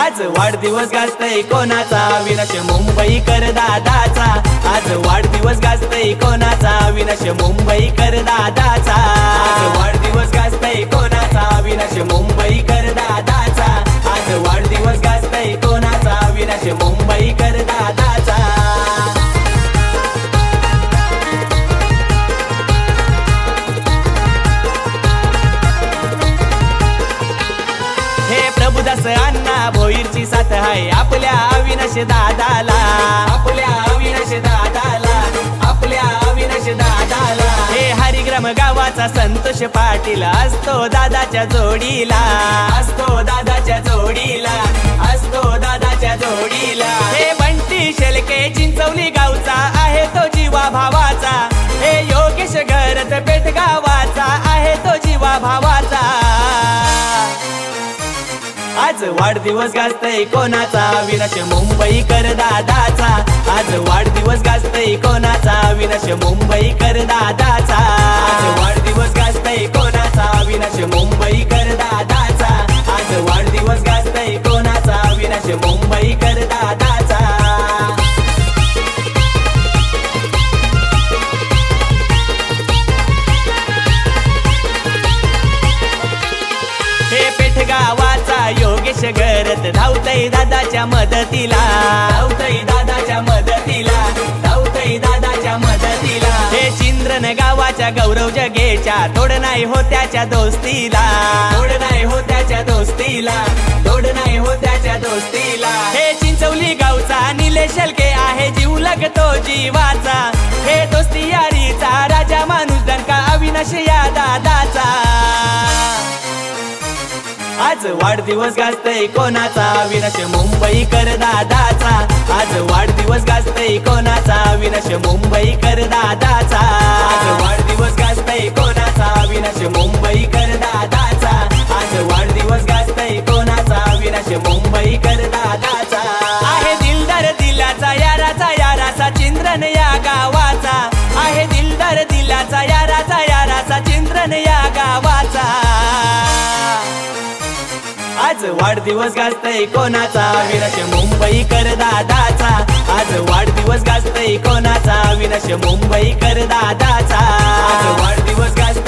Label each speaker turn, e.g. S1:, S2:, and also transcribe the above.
S1: आज वाढदिवस गाजतय कोणाचा विनाश मुंबईकर दादाचा। आज वाढदिवस गाजतय कोणाचा विनाश मुंबईकर दादाचा। आज वाढदिवस गाजतय कोणाचा विनाश मुंबईकर दादाचा। आज वाढदिवस गाजतय कोणाचा विनाश मुंबईकर दादाचा। प्रभुदास अण्णा भोईरची साथ आहे आपल्या अविनाश दादाला। आपल्या अविनाश दादाला, आपल्या अविनाश दादाला। हे हरिग्राम गावाचा संतोष पाटील असतो दादाच्या जोडीला। असतो दादाच्या जोडीला, असतो दादाच्या जोडीला। हे बंटी शेलके चिंचवली गावचा आहे तो जीवा भावाचा। हे योगेश घरत पेठ गावाचा आहे तो जीवा भावाचा। आज वाढदिवस गाजतय कोणाचा विनाश मुंबईकर दादाचा। आज वाढदिवस गाजतय कोणाचा विनाश मुंबईकर दादाचा। आज वाढदिवस गाजतय कोणाचा विनाश मुंबईकर दादाचा। आज वाढदिवस गाजतय कोणाचा विनाश मुंबईकर दादाचा। हे पेठ गावाचा योगेश घरत धावतय दादाच्या मदतीला। धावतय दादाच्या मदतीला, धावतय दादाच्या मदतीला। हे चिंद्रन गावाच्या गौरव जगेच्या तोड नाही हो त्याच्या दोस्तीला। तोड नाही हो त्याच्या दोस्तीला, तोड नाही हो त्याच्या दोस्तीला। हे चिंचवली गावचा निलेश शेलके आहे जीव लगतो जीवाचा। हे दोस्ती यारीचा राजा माणूस दणका अविनाश या दादाचा। आज वाढदिवस गाजतय कोणाचा विनाश मुंबईकर दादाचा। आज वाढदिवस गाजतय कोणाचा विनाश मुंबईकर दादाचा। आज वाढदिवस गाजतय कोणाचा विनाश मुंबईकर दादाचा। आज वाढदिवस गाजतय कोणाचा विनाश मुंबईकर दादाचा। आहे दिलदार दिलाचा याराचा याराचा चिंद्रन या गावाचा। आहे दिलदार दिलाचा याराचा याराचा चिंद्रन या गावाचा। आज वाढदिवस गाजतय कोणाचा विनाश मुंबईकर दादाचा। आज वाढदिवस गाजतय कोणाचा विनाश मुंबईकर दादाचा। आज वाढदिवस गाजतय